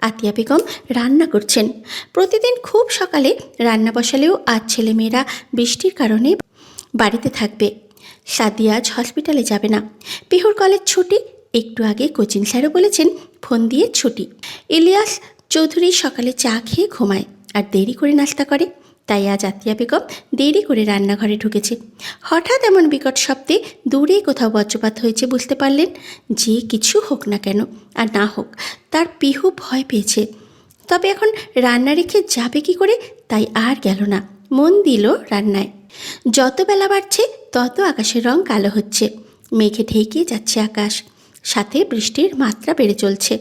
আতিয়া বেগম রান্না করছেন। প্রতিদিন খুব সকালে রান্না বসালেও আজ ছেলেমেয়েরা বৃষ্টির কারণে বাড়িতে থাকবে। সাদিয়া আজ হসপিটালে যাবে না। পিহুর কলেজ ছুটি। একটু আগে কোচিং স্যারও বলেছেন ফোন দিয়ে ছুটি। ইলিয়াস চৌধুরী সকালে চা খেয়ে ঘুমায় আর দেরি করে নাস্তা করে। তাই আজ আতিয়া বেগম দেরি করে রান্নাঘরে ঢুকেছে। হঠাৎ এমন বিকট শব্দে দূরে কোথাও বজ্রপাত হয়েছে বুঝতে পারলেন। যে কিছু হোক না কেন আর না হোক, তার পিহু ভয় পেয়েছে। তবে এখন রান্না রেখে যাবে কি করে, তাই আর গেল না, মন দিল রান্নায়। যত বেলা বাড়ছে তত আকাশের রং কালো হচ্ছে। মেঘে ঢেকে যাচ্ছে আকাশ, সাথে বৃষ্টির মাত্রা বেড়ে চলছে।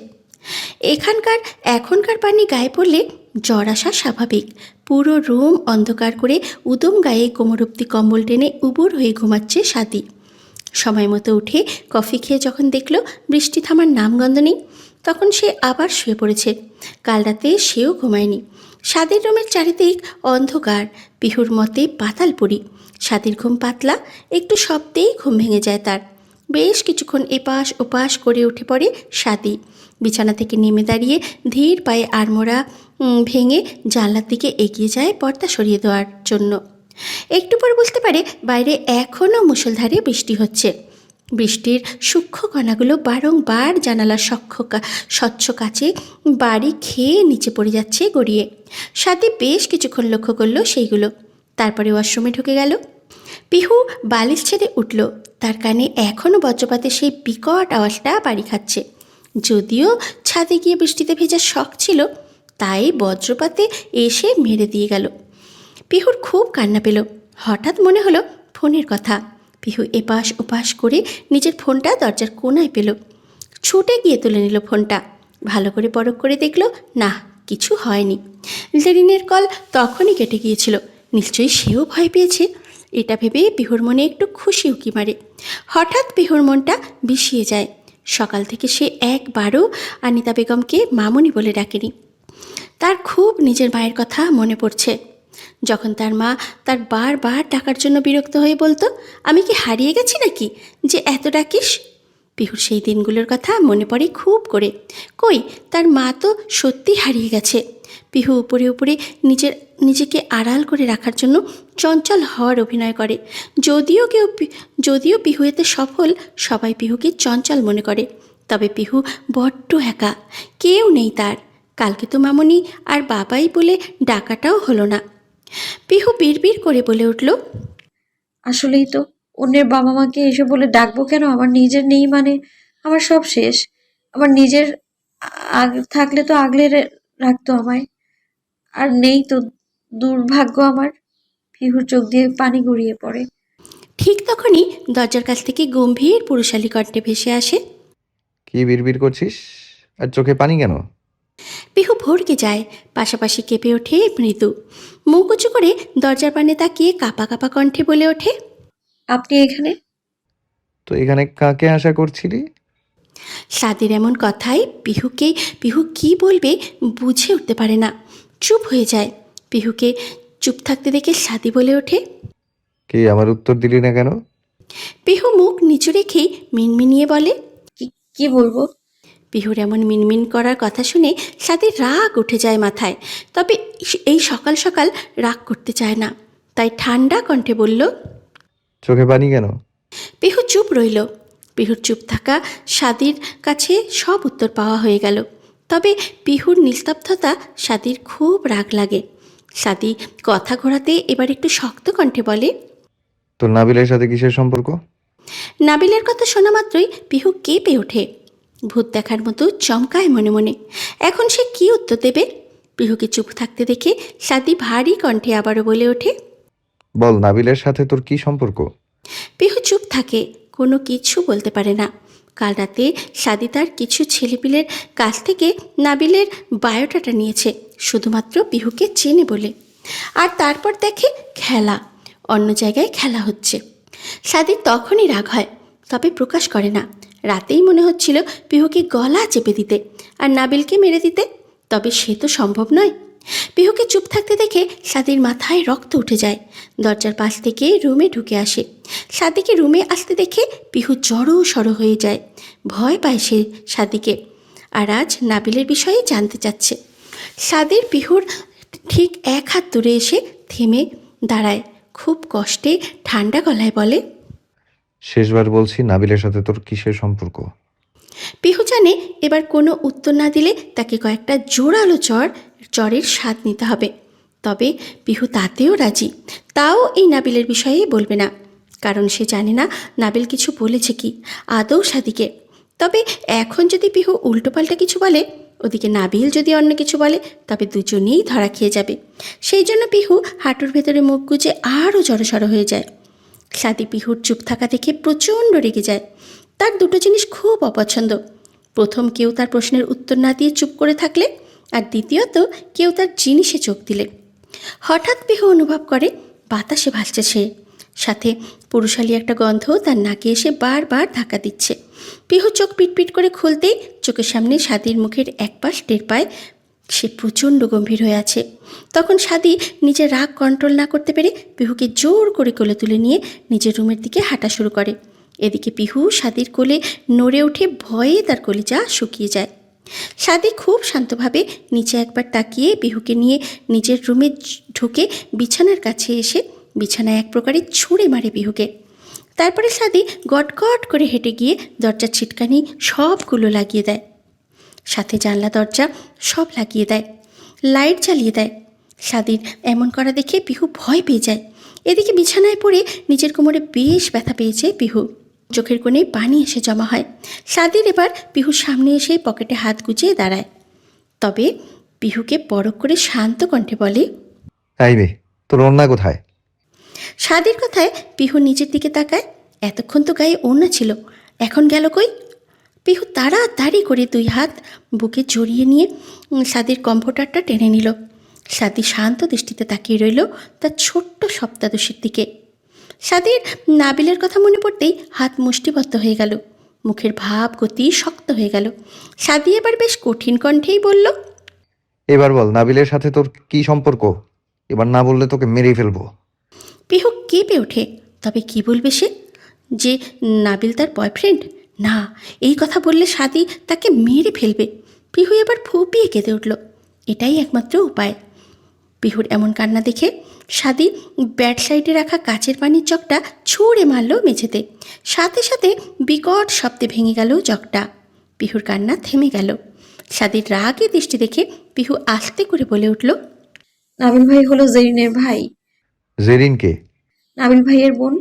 এখনকার পানি গায়ে পড়লে জ্বর আসা স্বাভাবিক। পুরো রুম অন্ধকার করে উদম গায়ে কোমর অবধি কম্বল টেনে উবুর হয়ে ঘুমাচ্ছে সাদি। সময় মতো উঠে কফি খেয়ে যখন দেখল বৃষ্টি থামার নামগন্ধ নেই, তখন সে আবার শুয়ে পড়েছে। কাল রাতে সেও ঘুমায়নি। সাদির রুমের চারিদিক অন্ধকার, পিহুর মতে পাতালপুরি। সাদির ঘুম পাতলা, একটু শব্দেই ঘুম ভেঙে যায় তার। বেশ কিছুক্ষণ এপাশ ওপাশ করে উঠে পড়ে সাদি। বিছানা থেকে নেমে দাঁড়িয়ে ধীর পায়ে আড়মোড়া ভেঙে জানলার দিকে এগিয়ে যায় পর্দা সরিয়ে দেওয়ার জন্য। একটু পর বুঝতে পারে বাইরে এখনও মুষলধারে বৃষ্টি হচ্ছে। বৃষ্টির সূক্ষ্ম কণাগুলো বারংবার জানালার স্বচ্ছ কাচে বাড়ি খেয়ে নিচে পড়ে যাচ্ছে গড়িয়ে। সাথে বেশ কিছুক্ষণ লক্ষ্য করলো সেইগুলো। তারপরে ওয়াশরুমে ঢুকে গেল। পিহু বালিশ ছেড়ে উঠল। তার কানে এখনও বজ্রপাতের সেই বিকট আওয়াজটা বাড়ি খাচ্ছে। যদিও ছাদে গিয়ে বৃষ্টিতে ভেজার শখ ছিল, তাই বজ্রপাতে এসে মেরে দিয়ে গেল। পিহুর খুব কান্না পেল। হঠাৎ মনে হলো ফোনের কথা। পিহু এপাশ ওপাশ করে নিজের ফোনটা দরজার কোনায় পেল। ছুটে গিয়ে তুলে নিল ফোনটা। ভালো করে পরখ করে দেখল, না, কিছু হয়নি। জেরিনের কল তখনই কেটে গিয়েছিল। নিশ্চয়ই সেও ভয় পেয়েছে। এটা ভেবে পিহুর মনে একটু খুশি উকি মারে। হঠাৎ পিহুর মনটা বিষিয়ে যায়। সকাল থেকে সে একবারও আনিতা বেগমকে মামুনি বলে ডাকেনি। তার খুব নিজের মায়ের কথা মনে পড়ছে। যখন তার মা তার বারবার ডাকার জন্য বিরক্ত হয়ে বলতো, আমি কি হারিয়ে গেছি নাকি যে এত ডাকিস? পিহুর সেই দিনগুলোর কথা মনে পড়ে খুব করে। কই, তার মা তো সত্যি হারিয়ে গেছে। পিহু উপরে উপরে নিজেকে আড়াল করে রাখার জন্য চঞ্চল হওয়ার অভিনয় করে। যদিও পিহু এতে সফল, সবাই পিহুকে চঞ্চল মনে করে। তবে পিহু বড্ড একা, কেউ নেই তার। কালকে তো মামুনি আর বাবাই বলে ডাকাটাও হলো না। পিহু বিড়বিড় করে বলে উঠল, আসলেই তো, অন্যের বাবা মাকে এসে বলে ডাকবো কেন? আমার নিজের নেই মানে আমার সব শেষ। আমার নিজের থাকলে তো আগলে রাখতো আমায়, আর নেই তো, দুর্ভাগ্য আমার। পিহুর চোখ দিয়ে পানি গড়িয়ে পড়ে। ঠিক তখনই দরজার কাছ থেকে গম্ভীর পুরুষালী কণ্ঠে ভেসে আসে, কি বিড়বিড় করছিস? আর চোখে পানি কেন? পিহু ভড়কে যায়, পাশাপাশি কেঁপে ওঠে মৃদু। মুখ উঁচু করে দরজার পানে তাকিয়ে কাঁপা কাঁপা কণ্ঠে বলে ওঠে, আপনি এখানে? তো এখানে কাকে আশা করছিলি? সাদির এমন কথায় পিহু কি বলবে বুঝে উঠতে পারে না। চুপ হয়ে যায়। পিহুকে চুপ থাকতে দেখে সাদি বলে ওঠে, কি আমার উত্তর দিলি না কেন? পিহু মুখ নিচু রেখেই মিনমিনিয়ে বলে, কি কি বলবো? পিহুর এমন মিনমিন করার কথা শুনে সাদির রাগ উঠে যায় মাথায়। তবে এই সকাল সকাল রাগ করতে চায় না, তাই ঠান্ডা কণ্ঠে বলল, চোখে পানি কেন? পিহু চুপ রইল। পিহুর চুপ থাকা সাদির কাছে সব উত্তর পাওয়া হয়ে গেল। তবে পিহুর নিস্তব্ধতা সাদির খুব রাগ লাগে। সাদি কথা ঘোরাতে এবার একটু শক্ত কণ্ঠে বলে, তোর নাবিলের সাথে কিসের সম্পর্ক? নাবিলের কথা শোনা মাত্রই পিহু কেঁপে ওঠে। ভূত দেখার মতো চমকায় মনে মনে। এখন সে কী উত্তর দেবে? পিহুকে চুপ থাকতে দেখে সাদি ভারী কণ্ঠে আবারও বলে ওঠে, বল, নাবিলের সাথে তোর কি সম্পর্ক? পিহু চুপ থাকে, কোনো কিছু বলতে পারে না। কাল রাতে সাদি তার কিছু ছেলেপিলের কাছ থেকে নাবিলের বায়োডাটা নিয়েছে, শুধুমাত্র পিহুকে চেনে বলে। আর তারপর দেখে খেলা, অন্য জায়গায় খেলা হচ্ছে। সাদির তখনই রাগ হয়, তবে প্রকাশ করে না। রাতেই মনে হচ্ছিল পিহুকে গলা চেপে দিতে আর নাবিলকে মেরে দিতে, তবে সে তো সম্ভব নয়। পিহুকে চুপ থাকতে দেখে সাদির মাথায় রক্ত উঠে যায়। দরজার পাশ থেকে রুমে ঢুকে আসে। সাদিকে রুমে আসতে দেখে পিহু জড়ো সড়ো হয়ে যায়। ভয় পায় সে সাদিকে, আর আজ নাবিলের বিষয়ে জানতে চাচ্ছে। সাদির পিহুর ঠিক এক হাত দূরে এসে থেমে দাঁড়ায়। খুব কষ্টে ঠান্ডা গলায় বলে, শেষবার বলছি, নাবিলের সাথে তোর কিসের সম্পর্ক? পিহু জানে এবার কোনো উত্তর না দিলে তাকে কয়েকটা জোরালো চরের স্বাদ নিতে হবে। তবে পিহু তাতেও রাজি। তাও এই নাবিলের বিষয়ে বলবে না, কারণ সে জানে না নাবিল কিছু বলেছে কি আদৌ সাদিকে। তবে এখন যদি পিহু উল্টোপাল্টা কিছু বলে, ওদিকে নাবিল যদি অন্য কিছু বলে, তবে দুজনেই ধরা খেয়ে যাবে। সেই জন্য পিহু হাঁটুর ভেতরে মুখ গুজে আরও জড়সড় হয়ে যায়। সাদি পিহুর চুপ থাকা দেখে প্রচণ্ড রেগে যায়। তার দুটো জিনিস খুব অপছন্দ। প্রথম, কেউ তার প্রশ্নের উত্তর না দিয়ে চুপ করে থাকলে, আর দ্বিতীয়ত কেউ তার জিনিসে চোখ দিলে। হঠাৎ পিহু অনুভব করে বাতাসে ভাসছে সে, সাথে পুরুষালী একটা গন্ধ তার নাকে এসে বারবার ধাক্কা দিচ্ছে। পিহু চোখ পিটপিট করে খুলতেই চোখের সামনে সাদির মুখের একপাশ টের পায় সে প্রচণ্ড গম্ভীর হয়ে আছে। তখন সাদি নিজের রাগ কন্ট্রোল না করতে পেরে পিহুকে জোর করে কোলে তুলে নিয়ে নিজের রুমের দিকে হাঁটা শুরু করে। এদিকে পিহু সাদির কোলে নড়ে উঠে ভয়ে তার কলিজা শুকিয়ে যায়। সাদি খুব শান্তভাবে নিচে একবার তাকিয়ে পিহুকে নিয়ে নিজের রুমে ঢুকে বিছানার কাছে এসে বিছানায় এক প্রকারে ছুঁড়ে মারে পিহুকে। তারপরে সাদি গটগট করে হেঁটে গিয়ে দরজার ছিটকানি সবগুলো লাগিয়ে দেয়, সাথে জানলা দরজা সব লাগিয়ে দেয়, লাইট জ্বালিয়ে দেয়। সাদির এমন করা দেখে পিহু ভয় পেয়ে যায়। এদিকে বিছানায় পড়ে নিজের কোমরে বেশ ব্যথা পেয়েছে পিহু। চোখের কোণে পানি এসে জমা হয়। সাদির এবার পিহুর সামনে এসে পকেটে হাত গুজিয়ে দাঁড়ায়। তবে পিহুকে পরখ করে শান্ত কণ্ঠে বলে, এই মেয়ে, তোর ওড়না কোথায়? সাদির কথায় পিহু নিজের দিকে তাকায়। এতক্ষণ তো গায়ে ওড়না ছিল, এখন গেল কই? পিহু তাড়াতাড়ি করে দুই হাত বুকে জড়িয়ে নিয়ে সাদির কম্ফোর্টারটা টেনে নিল। সাদি শান্ত দৃষ্টিতে তাকিয়ে রইল তার ছোট্ট সপ্তাদশীর দিকে। সাদির নাবিলের কথা মনে পড়তেই হাত মুষ্টিবদ্ধ হয়ে গেল, মুখের ভাব গতি শক্ত হয়ে গেল। সাদি এবার বেশ কঠিন কণ্ঠেই বলল, এবার বল, নাবিলের সাথে তোর কি সম্পর্ক? এবার না বললে তোকে মেরেই ফেলবো। পিহু কেঁপে ওঠে। তবে কি বলবে সে? যে নাবিল তার বয়ফ্রেন্ড? না, এই কথা বললে সাদি তাকে মেরে ফেলবে। পিহু এবার ফুপিয়ে কেঁদে উঠল। এটাই একমাত্র উপায়। পিহুর এমন কান্না দেখে সাদি ব্যাট সাইডে রাখা কাচের পানির জগটা ছুঁড়ে মারল মেঝেতে। সাথে সাথে বিকট শব্দে ভেঙে গেল জগটা। পিহুর কান্না থেমে গেল। সাদির রাগে দৃষ্টি দেখে পিহু আস্তে করে বলে উঠল, নাবিল ভাই হলো জেরিনের ভাই। জেরিন কে? নাবিল ভাইয়ের বোন।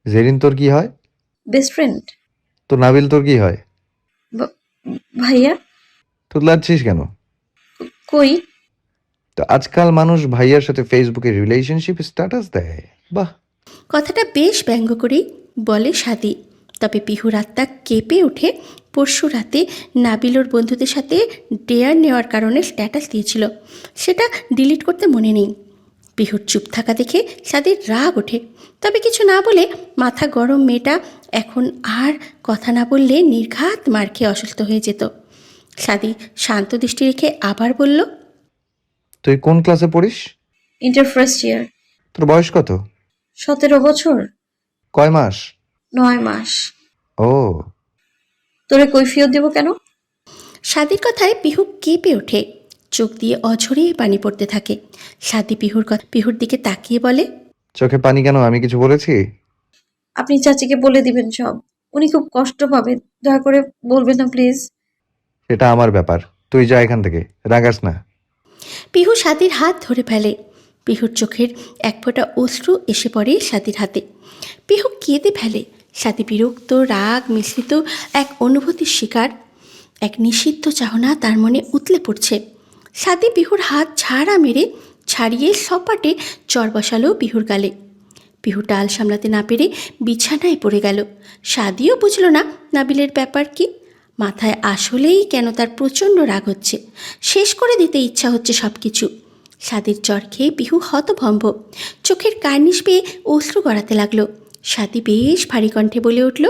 জেরিন তোর কি হয়? Best friend. তো নাবিল তোর কি হয়? ভাইয়া? তুতলাচ্ছিস কেন? কই? তো আজকাল মানুষ ভাইয়ার সাথে ফেসবুকে রিলেশনশিপ স্ট্যাটাস দেয়। বাহ! কথাটা বেশ ব্যঙ্গ করেই বলে সাদি। তবে পিহুর আত্মা কেঁপে ওঠে। পরশু রাতে নাবিল ওর বন্ধুদের সাথে ডেয়ার নেওয়ার কারণে স্ট্যাটাস দিয়েছিল, সেটা ডিলিট করতে মনে নেই। পিহুর চুপ থাকা দেখে সাদির রাগ ওঠে। তবে কিছু না বলে মাথা গরম মেয়েটা এখন আর কথা না বললে নির্ঘাত মার খেয়ে অসুস্থ হয়ে যেত। সাদি শান্ত দৃষ্টি রেখে আবার বলল, তুই কোন ক্লাসে পড়িস? Inter first year. তোর বয়স কত? 17 বছর কয় মাস? 9 মাস। ও, তোরে কৈফিয়ত দেব কেন? সাদির কথায় পিহু কেঁপে ওঠে। চোখ দিয়ে অঝরে পানি পড়তে থাকে। সাদি পিহুর দিকে তাকিয়ে বলে, চোখে পানি কেন? আমি কিছু বলেছি? আপনি চাচিকে বলে দিবেন সব। উনি খুব কষ্ট পাবে, দয়া করে বলবেন না প্লিজ। সেটা আমার ব্যাপার, তুই যা এখান থেকে, রাগাস না। পিহু সাদির হাত ধরে ফেলে। পিহুর চোখের এক ফোঁটা অশ্রু এসে পড়ে সাদির হাতে। পিহু কেঁদে ফেলে। সাদি বিরক্ত রাগ মিশ্রিত এক অনুভূতির শিকার। এক নিষিদ্ধ চাহনা তার মনে উতলে পড়ছে। সাদি পিহুর হাত ঝাড়া মেরে ছাড়িয়ে সপাটে চর বসালো পিহুর গালে। পিহু টাল সামলাতে না পেরে বিছানায় পড়ে গেল। সাদিও বুঝল না নাবিলের ব্যাপার কি। মাথায় আসলেই কেন তার প্রচণ্ড রাগ হচ্ছে। শেষ করে দিতে ইচ্ছা হচ্ছে সব কিছু। সাদির চর খেয়ে পিহু হতভম্ব। চোখের কার্নিশ পেয়ে অশ্রু গড়াতে লাগলো। সাদি বেশ ভারী কণ্ঠে বলে উঠল,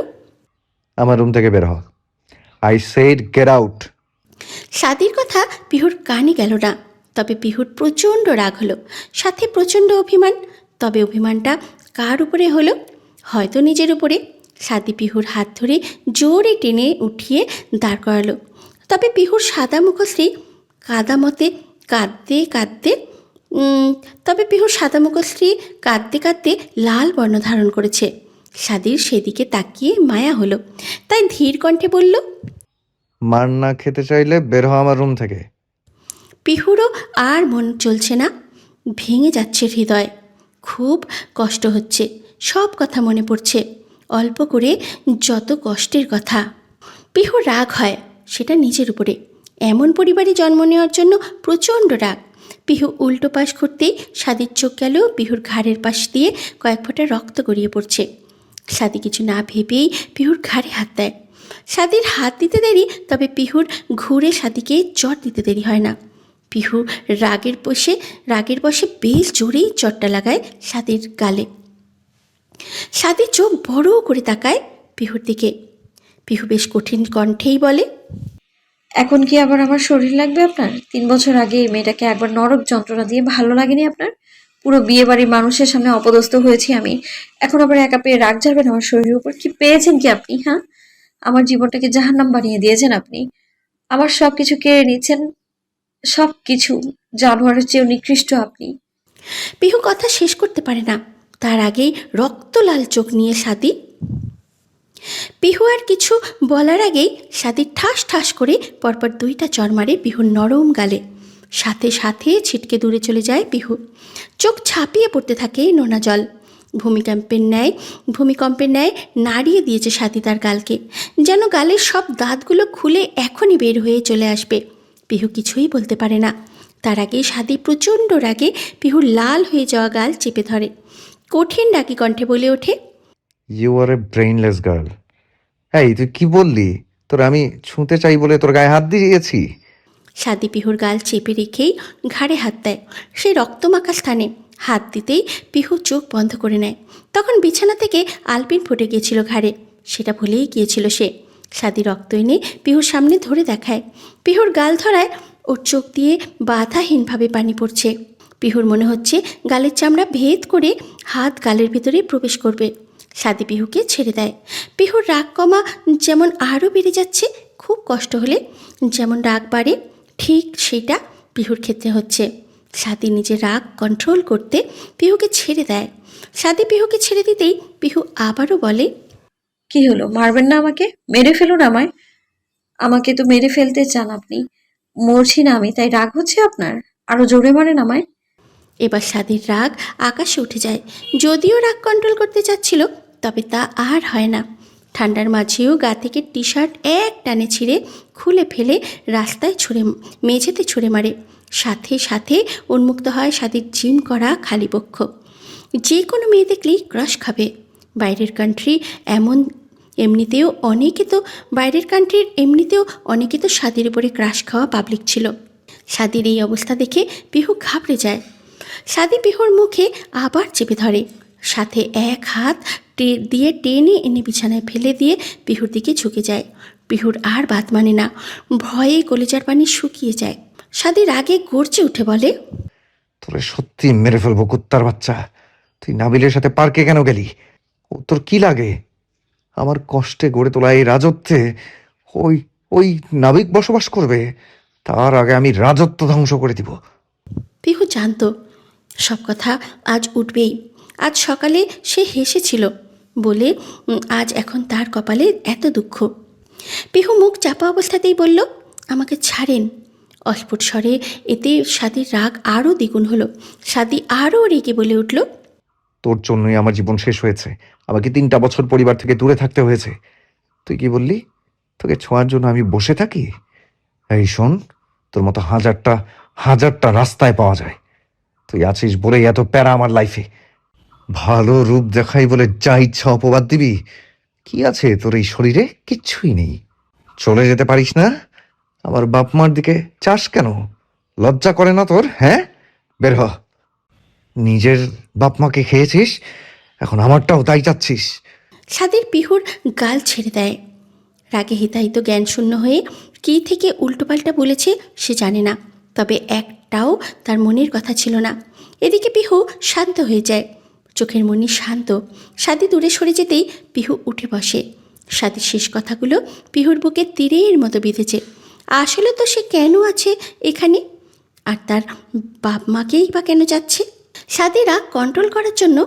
আমার রুম থেকে বের হ। I said get out. সাদির কথা পিহুর কানে গেল না। তবে পিহুর প্রচণ্ড রাগ হলো, সাথে প্রচণ্ড অভিমান। তবে অভিমানটা কার উপরে হলো? হয়তো নিজের উপরে। সাদি পিহুর হাত ধরে জোরে টেনে উঠিয়ে দাঁড় করালো। তবে পিহুর সাদা মুখশ্রী কাদামতে কাঁদতে কাঁদতে তবে পিহুর সাদা মুখশ্রী কাঁদতে কাঁদতে লাল বর্ণ ধারণ করেছে। সাদির সেদিকে তাকিয়ে মায়া হলো, তাই ধীর কণ্ঠে বলল, মার না খেতে চাইলে বের হ আমার রুম থেকে। পিহুরও আর মন চলছে না, ভেঙে যাচ্ছে হৃদয়, খুব কষ্ট হচ্ছে, সব কথা মনে পড়ছে, অল্প করে যত কষ্টের কথা। পিহুর রাগ হয়, সেটা নিজের উপরে। এমন পরিবারে জন্ম নেওয়ার জন্য প্রচণ্ড রাগ। পিহু উল্টো পাশ ঘুরতেই সাদির চোখ গেল পিহুর ঘাড়ের পাশ দিয়ে কয়েক ফোঁটা রক্ত গড়িয়ে পড়ছে। সাদি কিছু না ভেবেই পিহুর ঘাড়ে হাত দেয়। সাদির হাত দিতে দেরি, তবে পিহুর ঘুরে সাদিকে চট দিতে দেরি হয় না। পিহু রাগের বশে বেশ জোরেই চটটা লাগায় সাদির গালে। সাদির চোখ বড় করে তাকায় পিহুর দিকে। পিহু বেশ কঠিন কণ্ঠেই বলে, এখন কি আবার আমার শরীর লাগবে আপনার? 3 বছর আগে এই মেয়েটাকে একবার নরক যন্ত্রণা দিয়ে ভালো লাগেনি আপনার? পুরো বিয়ে বাড়ির মানুষের সামনে অপদস্থ হয়েছি আমি, এখন আবার একা পেয়ে রাগ ঝাড়বেন আমার শরীরের উপর? কি পেয়েছেন কি আপনি? হ্যাঁ, আমার জীবনটাকে জাহান্নাম বানিয়ে দিয়েছেন আপনি। আমার সবকিছু কেড়ে নিচ্ছেন, সবকিছু। জানোয়ারের চেয়েও নিকৃষ্ট আপনি। পিহু কথা শেষ করতে পারে না, তার আগেই রক্তলাল চোখ নিয়ে সাদি। পিহু আর কিছু বলার আগেই সাদি ঠাস ঠাস করে পরপর 2টা চড় মারে পিহুর নরম গালে। সাথে সাথে ছিটকে দূরে চলে যায় পিহু। চোখ ছাপিয়ে পড়তে থাকে নোনা জল। ভূমিকম্পের ন্যায় নাড়িয়ে দিয়েছে সাদি তার গালকে, যেন গালের সব দাঁতগুলো খুলে এখনই বের হয়ে চলে আসবে। পিহু কিছুই বলতে পারে না। তার আগে সাদি প্রচণ্ড রাগে পিহুর লাল হয়ে যাওয়া গাল চেপে ধরে। কঠিন ডাকি কণ্ঠে বলে ওঠে, you are a brainless girl. এই তুই কি বললি? তোর আমি ছুঁতে চাই বলে তোর গায়ে হাত দিয়েছি? সাদি পিহুর গাল চেপে রেখেই ঘাড়ে হাত দেয়। সেই রক্তমাখা স্থানে হাত দিতেই পিহু চোখ বন্ধ করে নেয়। তখন বিছানা থেকে আলপিন ফুটে গিয়েছিল ঘাড়ে, সেটা ভুলেই গিয়েছিল সে। সাদি রক্ত এনে পিহুর সামনে ধরে দেখায়। পিহুর গাল ধরায় ওর চোখ দিয়ে বাধাহীনভাবে পানি পড়ছে। পিহুর মনে হচ্ছে গালের চামড়া ভেদ করে হাত গালের ভেতরে প্রবেশ করবে। সাদি পিহুকে ছেড়ে দেয়। পিহুর রাগ কমা যেমন আরও বেড়ে যাচ্ছে, খুব কষ্ট হলে যেমন রাগ বাড়ে, ঠিক সেটা পিহুর ক্ষেত্রে হচ্ছে। সাদি নিজের রাগ কন্ট্রোল করতে পিহুকে ছেড়ে দেয়। সাদি পিহুকে ছেড়ে দিতেই পিহু আবারও বলে, কি হলো, মারবেন না আমাকে? মেরে ফেলুন আমায়। আমাকে তো মেরে ফেলতে চান আপনি। মরছি না আমি, তাই রাগ হচ্ছে আপনার? আরো জোরে মারেন আমায়। এবার সাদির রাগ আকাশে উঠে যায়। যদিও রাগ কন্ট্রোল করতে চাচ্ছিল, তবে তা আর হয় না। ঠান্ডার মাঝেও গা থেকে টি শার্ট এক টানে ছিঁড়ে খুলে ফেলে রাস্তায় মেঝেতে ছুঁড়ে মারে। সাথে সাথে উন্মুক্ত হয় সাদির জিম করা খালি বক্ষ। যে কোনো মেয়ে দেখলেই ক্রাশ খাবে। বাইরের কান্ট্রি এমন বাইরের কান্ট্রির এমনিতেও অনেকে তো সাদির উপরে ক্রাশ খাওয়া পাবলিক ছিল। সাদির এই অবস্থা দেখে পিহু ঘাবড়ে যায়। সাদি পিহুর মুখে আবার চেপে ধরে, সাথে এক হাত দিয়ে টেনে এনে বিছানায় ফেলে দিয়ে পিহুর দিকে ঝুঁকে যায়। পিহুর আর বাত মানে না, ভয়ে কলিজার পানি শুকিয়ে যায়। সাদি রাগে গর্জে উঠে বলে, তোরে সত্যি মেরে ফেলবো কুত্তার বাচ্চা। তুই নাবিলের সাথে পার্কে কেন গেলি? ও তোর কি লাগে? আমার কষ্টে গড়ে তোলা এই রাজত্বে ওই ওই নাবিক বসবাস করবে? তার আগে আমি রাজত্ব ধ্বংস করে দিব। পিহু জানত সব কথা আজ উঠবেই। আজ সকালে সে হেসেছিল বলে আজ এখন তার কপালে এত দুঃখ। পিহু মুখ চাপা অবস্থাতেই বলল, আমাকে ছাড়েন। অস্ফুট স্বরে এতে সাদির রাগ আরও দ্বিগুণ হলো। সাদি আরও রেগে বলে উঠল, তোর জন্যই আমার জীবন শেষ হয়েছে। আমাকে 3টা বছর পরিবার থেকে দূরে থাকতে হয়েছে। তুই কি বললি? তোকে ছোঁয়ার জন্য আমি বসে থাকি? এই শোন, তোর মতো হাজারটা হাজারটা রাস্তায় পাওয়া যায়। তুই আছিস বলেই এত প্যারা আমার লাইফে। ভালো রূপ দেখাই বলে যা ইচ্ছা অপবাদ দিবি। কি আছে তোর এই শরীরে? কিচ্ছুই নেই। চলে যেতে পারিস না? আমার বাপ মার দিকে চাস কেন? লজ্জা করে না তোর? হ্যাঁ, বের হ। নিজের বাপ মাকে খেয়েছিস, এখন আমারটাও তাই চাচ্ছিস? সাদির পিহুর গাল ছেড়ে দেয়। রাগে হিতাহিত জ্ঞানশূন্য হয়ে কী থেকে উল্টোপাল্টা বলেছে সে জানে না, তবে একটা একটাও তার মনের কথা ছিল না। এদিকে পিহু শান্ত হয়ে যায়, চোখের মনি শান্ত। সাদি দূরে সরে যেতেই পিহু উঠে বসে। সাদির শেষ কথাগুলো পিহুর বুকে তীরের মতো বিঁধেছে। আসলে তো সে কেন আছে এখানে, আর তার বাপ মাকেই বা কেন যাচ্ছে? সাদি রাগ কন্ট্রোল করার জন্য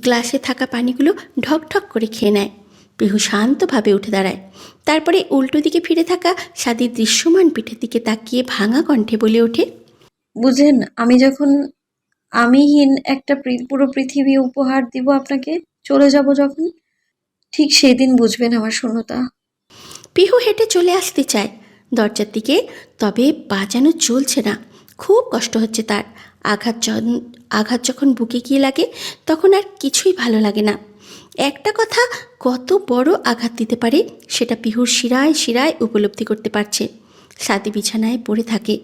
গ্লাসে থাকা পানিগুলো ঢক ঢক করে খেয়ে নেয়। পিহু শান্তভাবে উঠে দাঁড়ায়। তারপরে উল্টো দিকে ফিরে থাকা সাদির দৃশ্যমান পিঠের দিকে তাকিয়ে ভাঙা কণ্ঠে বলে ওঠে, বুঝেন, আমি যখন আমিহীন একটা পুরো পৃথিবী উপহার দিব আপনাকে, চলে যাব যখন, ঠিক সেদিন বুঝবেন আমার শূন্যতা। পিহু হেঁটে চলে আসতে চায় দরজার দিকে, তবে বাজানো চলছে না। খুব কষ্ট হচ্ছে তার। আঘাত যখন বুকে গিয়ে লাগে তখন আর কিছুই ভালো লাগে না। একটা কথা কত বড় আঘাত দিতে পারে সেটা পিহুর শিরায় শিরায় উপলব্ধি করতে পারছে। সাদি বিছানায় পড়ে থাকে।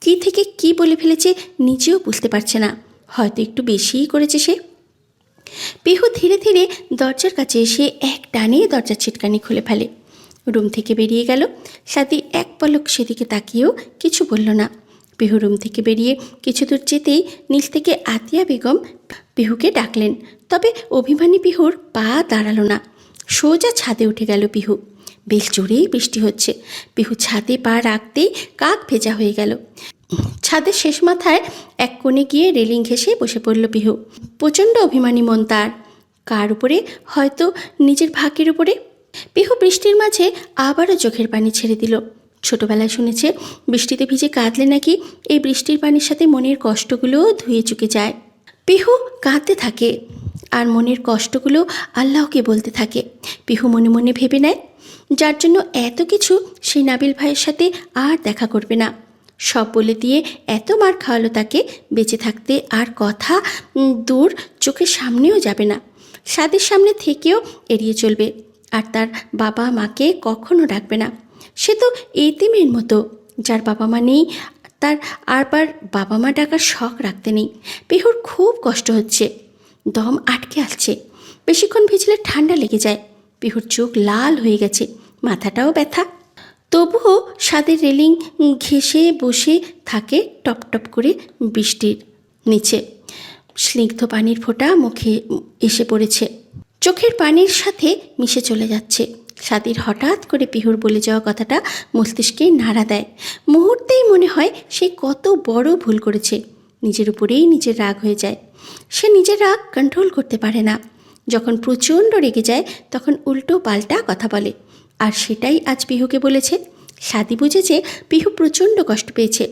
কী থেকে কী বলে ফেলেছে নিজেও বুঝতে পারছে না। হয়তো একটু বেশিই করেছে সে। পিহু ধীরে ধীরে দরজার কাছে এসে এক টানে দরজার ছিটকানি খুলে ফেলে। রুম থেকে বেরিয়ে গেল। সাদি এক পলক সেদিকে তাকিয়েও কিছু বলল না। পিহু রুম থেকে বেরিয়ে কিছু দূর যেতেই নিচ থেকে আতিয়া বেগম পিহুকে ডাকলেন। তবে অভিমানী পিহুর পা দাঁড়ালো না, সোজা ছাদে উঠে গেল পিহু। বেশ জোরেই বৃষ্টি হচ্ছে। পিহু ছাদে পা রাখতেই কাক ভেজা হয়ে গেল। ছাদের শেষ মাথায় এক কোণে গিয়ে রেলিং ঘেঁষে বসে পড়ল পিহু। প্রচণ্ড অভিমানী মন তার। কার উপরে? হয়তো নিজের ভাগ্যের উপরে। পিহু বৃষ্টির মাঝে আবারও চোখের পানি ছেড়ে দিল। ছোটবেলায় শুনেছে বৃষ্টিতে ভিজে কাঁদলে নাকি এই বৃষ্টির পানির সাথে মনের কষ্টগুলোও ধুয়ে চুকে যায়। পিহু কাঁদতে থাকে আর মনের কষ্টগুলো আল্লাহকে বলতে থাকে। পিহু মনে মনে ভেবে নেয় যার জন্য এত কিছু সেই নাবিল ভাইয়ের সাথে আর দেখা করবে না। সব বলে দিয়ে এত মার খাওয়ালো তাকে, বেঁচে থাকতে আর কথা দূর চোখের সামনেও যাবে না। সাদের সামনে থেকেও এড়িয়ে চলবে, আর তার বাবা মাকে কখনো ডাকবে না। সে তো এতিমের মতো, যার বাবা মা নেই, তার আরবার বাবা মা ডাকার শখ রাখতে নেই। পিহুর খুব কষ্ট হচ্ছে, দম আটকে আসছে। বেশিক্ষণ ভিজলে ঠান্ডা লেগে যায়। পিহুর চোখ লাল হয়ে গেছে, মাথাটাও ব্যথা। তবুও সাদের রেলিং ঘেঁষে বসে থাকে টপ টপ করে বৃষ্টির নিচে। স্নিগ্ধ পানির ফোঁটা মুখে এসে পড়েছে, চোখের পানির সাথে মিশে চলে যাচ্ছে। সাদির হঠাৎ করে পিহুর বলে যাওয়া কথাটা মস্তিষ্কে নাড়া দেয়। মুহূর্তেই মনে হয় সে কত বড় ভুল করেছে। নিজের উপরেই নিজের রাগ হয়ে যায়। সে নিজের রাগ কন্ট্রোল করতে পারে না। যখন প্রচণ্ড রেগে যায় তখন উল্টো পাল্টা কথা বলে, আর সেটাই আজ পিহুকে বলেছে। সাদি বুঝেছে পিহু প্রচণ্ড কষ্ট পেয়েছে,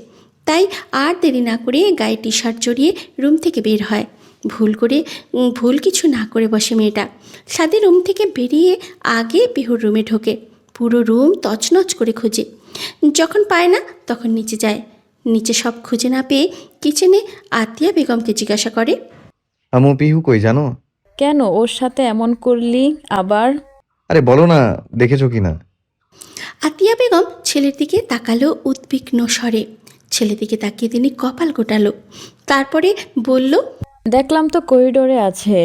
তাই আর দেরি না করে গায়ে টি শার্ট জড়িয়ে রুম থেকে বের হয়। ভুল কিছু না করে বসে মেয়েটা। সাদি রুম থেকে বেরিয়ে আগে পিহুর রুমে ঢোকে। পুরো রুম তছনছ করে খোঁজে। যখন পায় না তখন নিচে যায়। নিচে সব খুঁজে না পেয়ে কিচেনে আতিয়া বেগমকে জিজ্ঞাসা করে, আমু পিহু কই জানো? কেন ওর সাথে এমন করলি আবার? আরে বলো না, দেখেছো কি না? আতিয়া বেগম ছেলের দিকে তাকালো উদ্বিগ্ন স্বরে। ছেলের দিকে তাকিয়ে তিনি কপাল গোটালো। তারপরে বলল, দেখলাম তো করিডোরে আছে,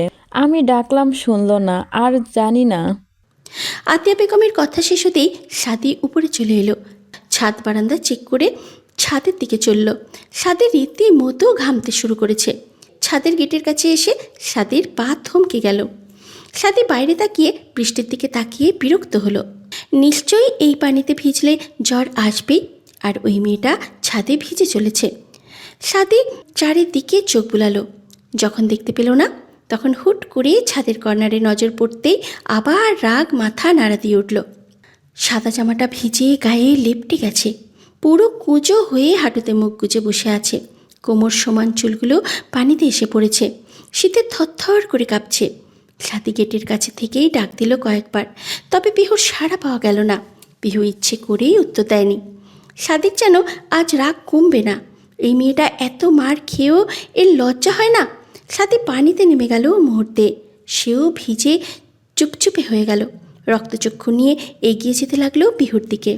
আমি ডাকলাম শুনলো না, আর জানি না। আতিয়া বেগমের কথা শেষ হতেই সাদি উপরে চলে এলো। ছাদ বারান্দা চেক করে ছাদের দিকে চলল। সাদি রীতিমতো ঘামতে শুরু করেছে। ছাদের গেটের কাছে এসে সাদির পা থমকে গেল। সাদি বাইরে তাকিয়ে বৃষ্টির দিকে তাকিয়ে বিরক্ত হলো। নিশ্চয়ই এই পানিতে ভিজলে জ্বর আসবেই, আর ওই মেয়েটা ছাদে ভিজে চলেছে। সাদি চারিদিকে চোখ বুলালো। যখন দেখতে পেল না তখন হুট করে ছাদের কর্নারে নজর পড়তেই আবার রাগ মাথা নাড়া দিয়ে উঠল। সাদা জামাটা ভিজে গায়ে লেপটে গেছে। পুরো কুঁজো হয়ে হাঁটুতে মুখ গুজে বসে আছে। কোমর সমান চুলগুলো পানিতে এসে পড়েছে। শীতে থরথর করে কাঁপছে। সাদি গেটের কাছে থেকেই ডাক দিল কয়েকবার, তবে পিহুর সাড়া পাওয়া গেল না। পিহু ইচ্ছে করেই উত্তর দেয়নি। সাদির যেন আজ রাগ কমবে না। এই মেয়েটা এত মার খেয়েও এর লজ্জা হয় না। সাদি পানিতে নেমে গেল মুহূর্তে। সেও ভিজে চুপচুপে হয়ে গেল। রক্তচক্ষু নিয়ে এগিয়ে যেতে লাগলো পিহুর দিকে।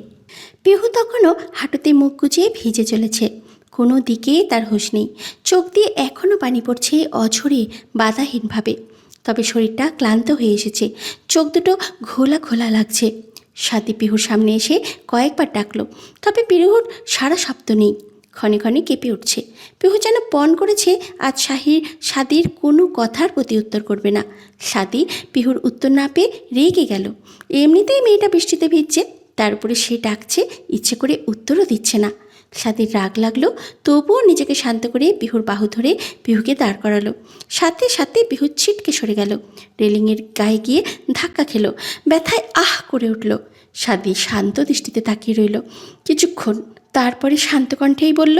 পিহু তখনও হাঁটুতে মুখ গুজিয়ে ভিজে চলেছে। কোনো দিকে তার হুঁশ নেই। চোখ দিয়ে এখনও পানি পড়ছে অঝরে, বাধাহীনভাবে। তবে শরীরটা ক্লান্ত হয়ে এসেছে। চোখ দুটো ঘোলা ঘোলা লাগছে। সাদি পিহুর সামনে এসে কয়েকবার ডাকলো, তবে পিহুর সারা শব্দ নেই। ক্ষণে ক্ষণে কেঁপে উঠছে। পিহু যেন পণ করেছে আজ সাদির কোনো কথার প্রতি উত্তর করবে না। সাদি পিহুর উত্তর না পেয়ে রেগে গেল। এমনিতেই মেয়েটা বৃষ্টিতে ভিজছে, তার উপরে সে ডাকছে, ইচ্ছে করে উত্তরও দিচ্ছে না। সাদির রাগ লাগলো, তবুও নিজেকে শান্ত করে পিহুর বাহু ধরে পিহুকে দাঁড় করালো। সাথে সাথে পিহু ছিটকে সরে গেল, রেলিংয়ের গায়ে গিয়ে ধাক্কা খেলো। ব্যথায় আহ করে উঠল। সাদি শান্ত দৃষ্টিতে তাকিয়ে রইল কিছুক্ষণ, তারপরে শান্ত কণ্ঠেই বলল,